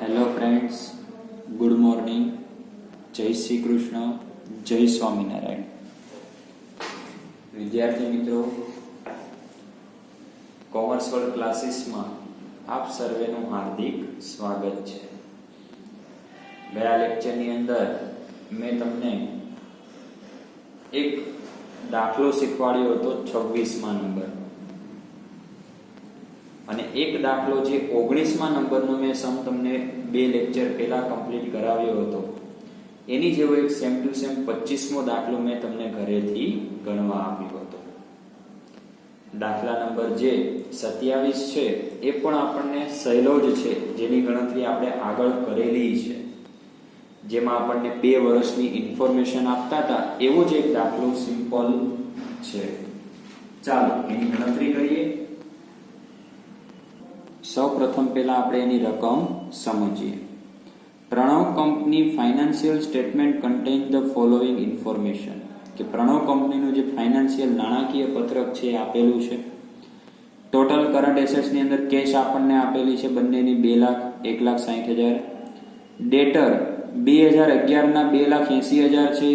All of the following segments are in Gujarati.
હેલો ફ્રેન્ડ્સ, ગુડ મોર્નિંગ, જય શ્રી કૃષ્ણ, જય સ્વામિનારાયણ. વિદ્યાર્થી મિત્રો, કોમર્સ વર્લ્ડ ક્લાસીસમાં આપ સર્વેનું હાર્દિક સ્વાગત છે. ગયા લેક્ચરની અંદર મેં તમને એક દાખલો શીખવાડ્યો હતો 26મા નંબર, અને એક દાખલો જે 19મા નંબરનો મેં સમ તમને 2 લેક્ચર પહેલા કમ્પ્લીટ કરાવ્યો હતો, એની જેવો એક સેમ ટુ સેમ 25મો દાખલો મેં તમને ઘરેથી ગણવા આપ્યો હતો. દાખલા નંબર જે 27 છે એ પણ આપણને સહેલો જ છે, જેની ગણતરી આપણે આગળ કરેલી છે, જેમાં આપણને 2 વર્ષની ઇન્ફોર્મેશન આપતા હતા એવો જ એક દાખલો સિમ્પલ છે. ચાલો એની ગણતરી કરીએ. સૌપ્રથમ પહેલા આપણે એની રકમ સમજીએ. Pranav company financial statement contain the following information, કે પ્રણવ કંપનીનું જે ફાઇનાન્શિયલ નાણાકીય પત્રક છે એ આપેલું છે. ટોટલ કરંટ એસેટ્સની અંદર કેશ આપણને આપેલી છે બંનેની 2 લાખ 1,60,000. ડેટર 2011 ના 2,80,000 છે,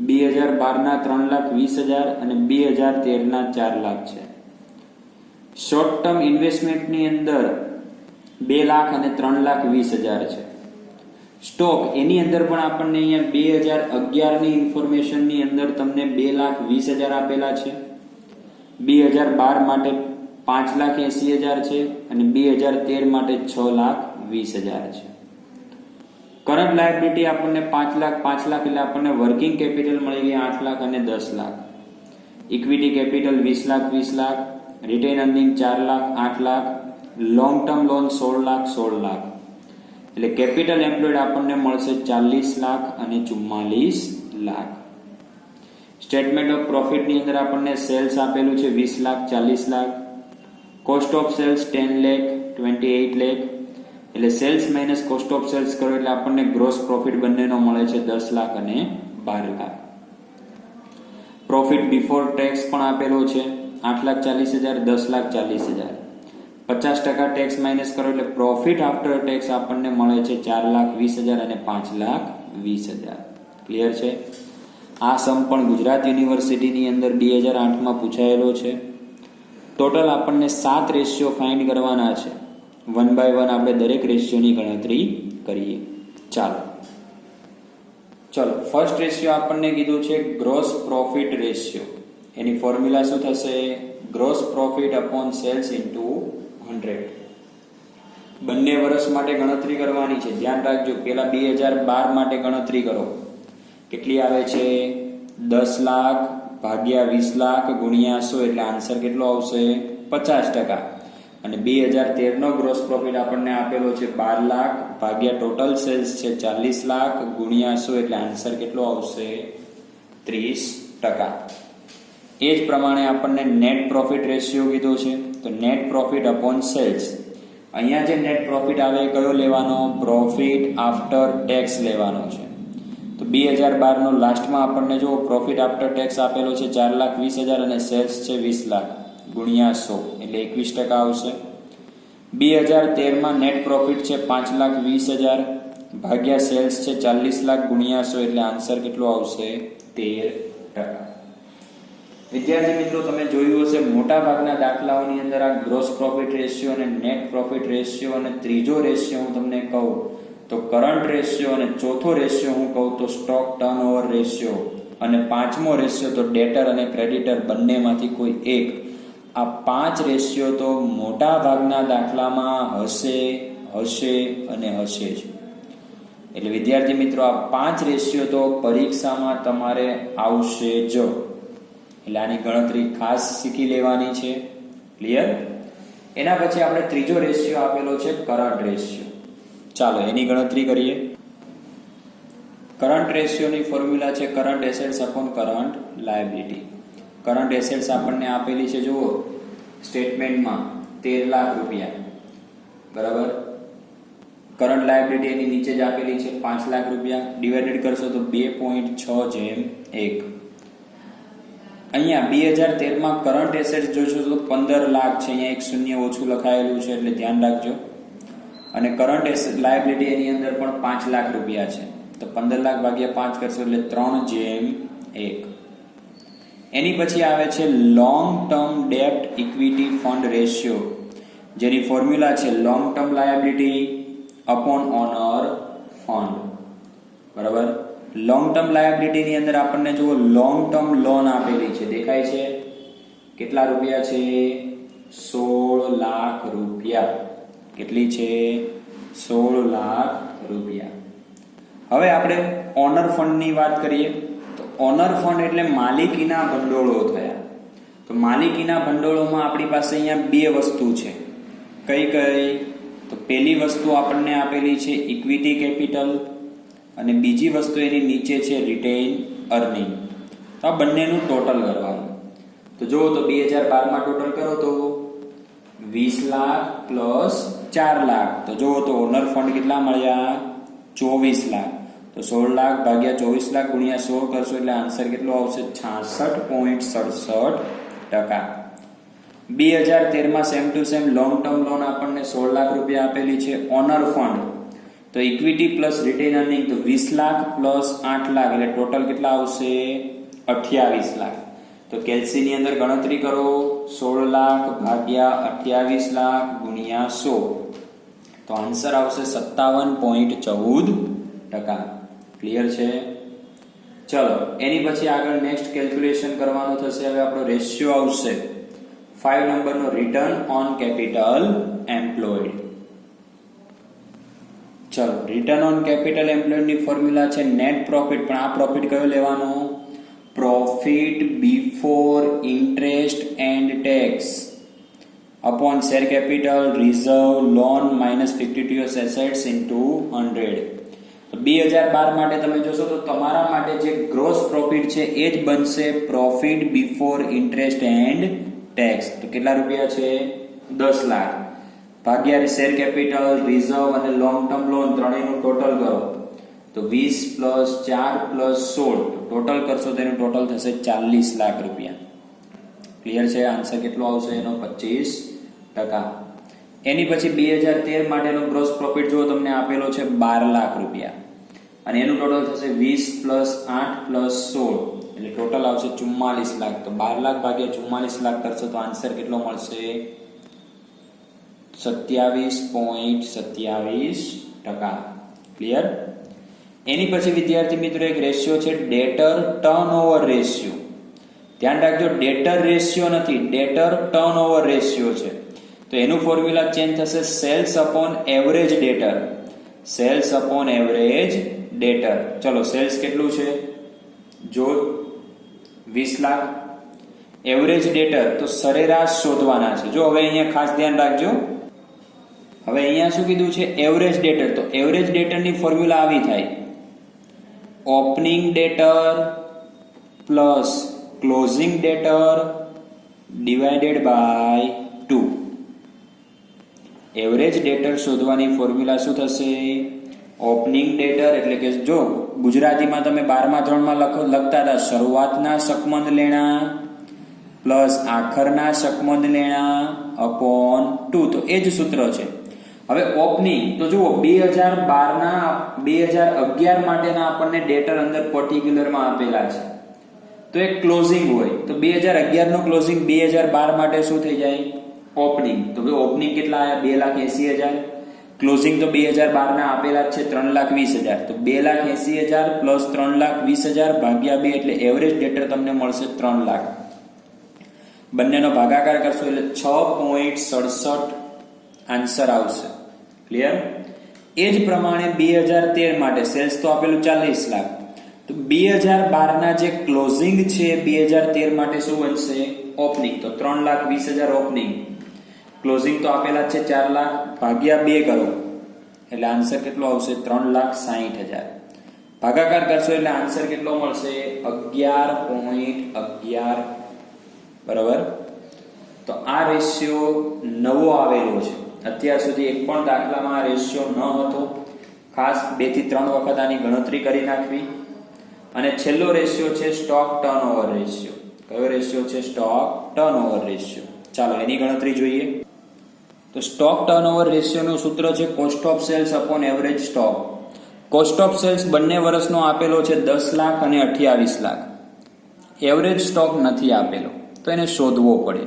2012 ના 3,20,000 અને 2013 ના 4 લાખ છે. શોર્ટ ટર્મ ઇન્વેસ્ટમેન્ટની અંદર 2 લાખ અને 3,20,000 છે. સ્ટોક એની અંદર પણ આપણને અહીંયા 2011 ની ઇન્ફોર્મેશનની અંદર તમને 2,20,000 આપેલા છે, 2012 માટે 5,80,000 છે અને 2013 માટે 6,20,000 છે. કરંટ લાયબિલિટી આપણને 5 લાખ એટલે આપણને વર્કિંગ કેપિટલ મળી ગઈ 8 લાખ અને 10 lakh. Equity capital 20 lakh, written earning 4 lakh 8 lakh, long term loan 16 lakh. એટલે કેપિટલ એમ્પ્લોયડ આપણને મળશે 40 લાખ અને 44 લાખ. સ્ટેટમેન્ટ ઓફ પ્રોફિટ ની અંદર આપણને સેલ્સ આપેલું છે 20 lakh 40 lakh, cost of sales 10 lakh 28 lakh. એટલે sales minus cost of sales કરો એટલે આપણને ગ્રોસ પ્રોફિટ બંનેનો મળે છે 10 લાખ અને 12 લાખ. પ્રોફિટ બિફોર ટેક્સ પણ આપેલો છે 8,40,000, 10,40,000. 50% ટેક્સ માઇનસ કરો એટલે પ્રોફિટ આફ્ટર ટેક્સ આપણને મળે છે 4,20,000 અને 5,20,000. ક્લિયર છે? આ સમ પણ ગુજરાત યુનિવર્સિટીની અંદર 2008માં પૂછાયેલો છે. ટોટલ આપણને 7 રેશિયો ફાઇન્ડ કરવાના છે. 1 by 1 આપણે દરેક રેશિયોની ગણતરી કરીએ. ચલો ફર્સ્ટ રેશિયો આપણને કીધું છે ગ્રોસ પ્રોફિટ રેશિયો. એની ફોર્મ્યુલા શું થશે? Gross profit upon sales into 100. બંને વર્ષ માટે ગણતરી કરવાની છે. ધ્યાન રાખજો, પેલા 2012 માટે ગણતરી કરો. કેટલી આવે છે? 10 લાખ ભાગ્યા 20 લાખ ગુણ્યા 100, એટલે આન્સર કેટલો આવશે? 50%. અને 2013 નો ગ્રોસ પ્રોફિટ આપણને આપેલો છે 12 લાખ ભાગ્યા ટોટલ સેલ્સ છે 40 લાખ ગુણ્યા 100, એટલે આન્સર કેટલો આવશે? 30%. એ જ પ્રમાણે આપણને નેટ પ્રોફિટ રેશિયો કીધો છે, તો નેટ પ્રોફિટ અપોન સેલ્સ. અહીંયા જે નેટ પ્રોફિટ આવે એ કયો લેવાનો? પ્રોફિટ આફ્ટર ટેક્સ લેવાનો છે. તો 2012 નો લાસ્ટમાં આપણને જો પ્રોફિટ આફ્ટર ટેક્સ આપેલો છે 4,20,000 અને સેલ્સ છે 20 લાખ ગુણ્યા 100, એટલે 21% આવશે. 2013 માં નેટ પ્રોફિટ છે 5,20,000 ભાગ્યા સેલ્સ છે 40 લાખ ગુણ્યા 100, એટલે આન્સર કેટલો આવશે? 13%. વિદ્યાર્થી મિત્રો, તમે જોયું હશે મોટા ભાગના દાખલાઓની અંદર આ ગ્રોસ પ્રોફિટ રેશિયો અને નેટ પ્રોફિટ રેશિયો, અને ત્રીજો રેશિયો હું તમને કહું તો કરંટ રેશિયો, અને ચોથો રેશિયો હું કહું તો સ્ટોક ટર્નઓવર રેશિયો, અને પાંચમો રેશિયો તો ડેટર અને ક્રેડિટર બંનેમાંથી કોઈ એક. આ 5 રેશિયો તો મોટા ભાગના દાખલામાં હશે અને હશે જ. એટલે વિદ્યાર્થી મિત્રો, આ 5 રેશિયો તો પરીક્ષામાં તમારે આવશે જ. એટલે આની ગણતરી ખાસ શીખી લેવાની છે. ક્લિયર? એના પછી આપણે ત્રીજો રેશિયો આપેલો છે કરંટ રેશિયો. ચાલો એની ગણતરી કરીએ. કરંટ રેશિયોની ફોર્મ્યુલા છે current assets upon current liability. Current assets આપણને આપેલી છે, જુઓ સ્ટેટમેન્ટમાં 13 લાખ રૂપિયા, બરાબર. કરંટ લાયબિલિટી એની નીચે જ આપેલી છે 5 લાખ રૂપિયા. ડિવાઇડેડ કરશો તો 2.6:1. અહીંયા 2013 માં કરંટ એસેટ્સ જોશો તો 15 લાખ છે. અહીંયા એક શૂન્ય ઓછું લખાયેલું છે, એટલે ધ્યાન રાખજો. અને કરંટ લાયબિલિટી એની અંદર પણ 5 લાખ રૂપિયા છે. તો 15 લાખ ભાગ્યા 5 કરશો એટલે 3:1. એની પછી આવે છે લોંગ ટર્મ ડેપ્ટ ઇક્વિટી ફંડ રેશિયો, જેની ફોર્મ્યુલા છે long term liability upon owner fund. બરાબર. લોંગ ટર્મ લાયબિલિટી ની અંદર આપણને જુઓ લોંગ ટર્મ લોન આપેલી છે, દેખાય છે કેટલા રૂપિયા છે? 16 લાખ રૂપિયા. કેટલી છે? 16 લાખ રૂપિયા. હવે આપણે ઓનર ફંડ ની વાત કરીએ તો ઓનર ફંડ એટલે માલિકીના ભંડોળો થયા. તો માલિકીના ભંડોળોમાં આપણી પાસે અહીંયા બે વસ્તુ છે. કઈ કઈ? તો પહેલી વસ્તુ આપણને આપેલી છે ઇક્વિટી કેપિટલ અને બીજી વસ્તુ એની નીચે છે રિટેઇન અર્નિંગ. તો આ બંનેનું ટોટલ કરવાનું. તો જો તો 2012 માં ટોટલ કરો તો 20 લાખ પ્લસ 4 લાખ. તો જો તો ઓનર ફંડ કેટલા મળ્યા? 24 લાખ. તો 16 લાખ ભાગ્યા 24 લાખ ગુણ્યા 16 કરશો એટલે આન્સર કેટલો આવશે? 66.67%. 2013 માં same to same long term loan આપણને 16 લાખ રૂપિયા આપેલી છે ઓનર ફંડ. તો ઇક્વિટી પ્લસ રિટેન અર્નિંગ તો 20 લાખ પ્લસ 8 લાખ એટલે ટોટલ કેટલા આવશે? 28 લાખ. તો કેલ્સી ની અંદર ગણતરી કરો 16 લાખ ભાગ્યા 28 લાખ ગુણ્યા 100. તો આન્સર આવશે 57.14%. ક્લિયર છે? ચલો એની પછી આગળ નેક્સ્ટ કેલ્ક્યુલેશન કરવાનું થશે. હવે આપણો રેશિયો આવશે 5 નંબરનો રિટર્ન ઓન કેપિટલ એમ્પ્લોયડ. ચલો રિટર્ન ઓન કેપિટલ એમ્પ્લોયડ ની ફોર્મ્યુલા છે નેટ પ્રોફિટ. પણ આ પ્રોફિટ કયો લેવાનો? Profit before interest and tax upon share capital, reserve, loan minus 52 years assets into 100. તો 2012 માટે તમે જોશો તો તમારા માટે જે ગ્રોસ પ્રોફિટ છે એ જ બનશે profit before interest and tax. તો કેટલા રૂપિયા છે? 10 લાખ ભાગ્યા શેર કેપિટલ, રિઝર્વ અને લોંગ ટર્મ લોન ત્રણેયનું ટોટલ કરો તો 20 પ્લસ 4 પ્લસ 16 ટોટલ કરશો તો એનું ટોટલ થશે 40 લાખ રૂપિયા. ક્લિયર છે? આન્સર કેટલો આવશે એનો? 25%. એની પછી 2013 માટેનો ગ્રોસ પ્રોફિટ જો તમને આપેલો છે 12 લાખ રૂપિયા અને એનું ટોટલ થશે 20 પ્લસ 8 પ્લસ 16 એટલે ટોટલ આવશે 44 લાખ. તો 12 લાખ ભાગ્યા 44 લાખ કરશો તો આન્સર કેટલો મળશે? 27.27%. ક્લિયર? એની પછી વિદ્યાર્થી મિત્રો એક રેશિયો છે ડેટર ટર્નઓવર રેશિયો. ધ્યાન રાખજો ડેટર રેશિયો નથી, ડેટર ટર્નઓવર રેશિયો છે. તો એનું ફોર્મ્યુલા ચેન્જ થશે sales upon average debtor. Sales upon average debtor. ચલો સેલ્સ કેટલું છે? જો 20 લાખ. એવરેજ ડેટર તો સરેરાશ શોધવાના છે. જો હવે અહીંયા ખાસ ધ્યાન રાખજો. હવે અહીંયા શું કીધું છે? Average debtor. તો એવરેજ ડેટર ની ફોર્મ્યુલા આવી થાય opening debtor plus closing debtor divided by 2. Average debtor શોધવાની ફોર્મ્યુલા શું થશે? ઓપનિંગ ડેટર એટલે કે જો ગુજરાતીમાં તમે 12મા ધોરણમાં લખતા હતા શરૂઆતના શકમંદ લેણા પ્લસ આખરના શકમંદ લેણા અપોન 2. તો એ જ સૂત્ર છે. હવે ઓપનિંગ તો જુઓ 2011 માટેના આપણને ડેટર અંદર પર્ટિક્યુલરમાં આપેલા છે. તો એક ક્લોઝિંગ હોય તો 2011 નું ક્લોઝિંગ 2012 માટે શું થઈ જાય? ઓપનિંગ. તો ઓપનિંગ કેટલા આવ્યા? 2,80,000. ક્લોઝિંગ તો 2012 ના આપેલા છે 3,20,000. તો 2,80,000 પ્લસ 3,20,000 ભાગ્યા 2 એટલે એવરેજ ડેટર તમને મળશે 3 લાખ. બંનેનો ભાગાકાર કરશો એટલે 6.67 આન્સર આવશે. ક્લિયર? એ જ પ્રમાણે 2013 માટે સેલ્સ તો આપેલું 40 લાખ. તો 2012 ના જે ક્લોઝિંગ છે 2013 માટે શું બનશે? ઓપનિંગ. તો 3,20,000 ઓપનિંગ. ક્લોઝિંગ તો આપેલા છે 4 લાખ ભાગ્યા 2 કરો એટલે આન્સર કેટલો આવશે? 3,60,000. ભાગાકાર કરશો એટલે આન્સર કેટલો મળશે? 11.11. બરાબર. તો આ રેશિયો નવો આવેલો છે. અત્યાર સુધી એક પણ દાખલામાં આ રેશિયો ન હતો. ખાસ 2 થી 3 વખત આની ગણતરી કરી નાખવી. અને છેલ્લો રેશિયો છે સ્ટોક ટર્નઓવર રેશિયો. કયો રેશિયો છે? Stock turnover ratio. ચાલો એની ગણતરી જોઈએ. તો સ્ટોક ટર્નઓવર રેશિયોનું સૂત્ર છે cost of sales upon average stock. Cost of sales બંને વર્ષનો આપેલો છે 10 લાખ અને 28 લાખ. એવરેજ સ્ટોક નથી આપેલો તો એને શોધવો પડે.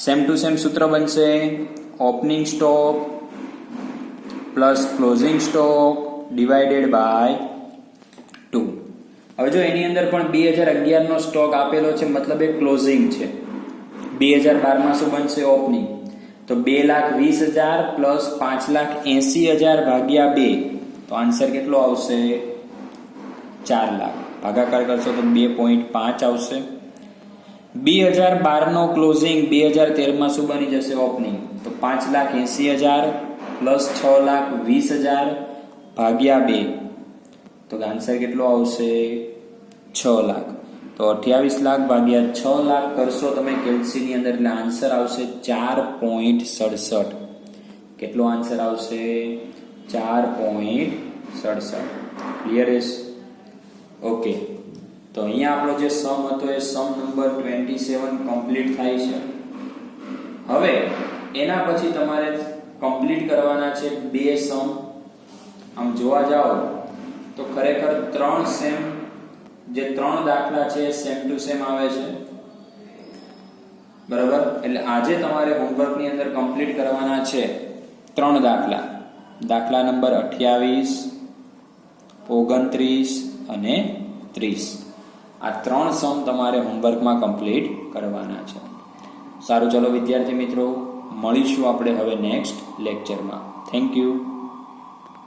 સેમ ટુ સેમ સૂત્ર બનશે opening stock plus closing stock divided by 2. હવે જો એની અંદર પણ 2011 નો સ્ટોક આપેલો છે, મતલબ એ ક્લોઝિંગ છે. 2012 માં શું બનશે? ઓપનિંગ. તો 2,20,000 પ્લસ 5,80,000 ભાગ્યા 2, તો આન્સર કેટલો આવશે? 4 લાખ. ભાગાકાર કરશો તો 2.5 આવશે. 2012 નો ક્લોઝિંગ 2013 માં શું બની જશે? ઓપનિંગ. તો 5,80,000 પ્લસ 6,20,000 ભાગ્યા 2, તો આન્સર કેટલો આવશે? 6 લાખ. તો 28 લાખ ભાગ્યા 6 લાખ કરશો તમે કેલ્સીની અંદર, એટલે આન્સર આવશે 4.67. કેટલો આન્સર આવશે? 4.67. ક્લિયર છે? ઓકે. તો અહીંયા આપણો જે સમ હતો એ સમ નંબર 27 કમ્પ્લીટ થાય છે. હવે એના પછી તમારે કમ્પ્લીટ કરવાના છે 2 સમ. આમ જોવા જાઓ તો ખરેખર 3 સેમ, જે 3 દાખલા છે સેમ ટુ સેમ આવે છે, બરાબર. એટલે આજે તમારે હોમવર્કની અંદર કમ્પ્લીટ કરવાના છે 3 દાખલા. દાખલા નંબર 28, 29 અને 30. આ 3 સમ તમારે હોમવર્કમાં કમ્પ્લીટ કરવાના છે. સારું, ચલો વિદ્યાર્થી મિત્રો, મળીશું આપણે હવે નેક્સ્ટ લેક્ચરમાં. Thank you.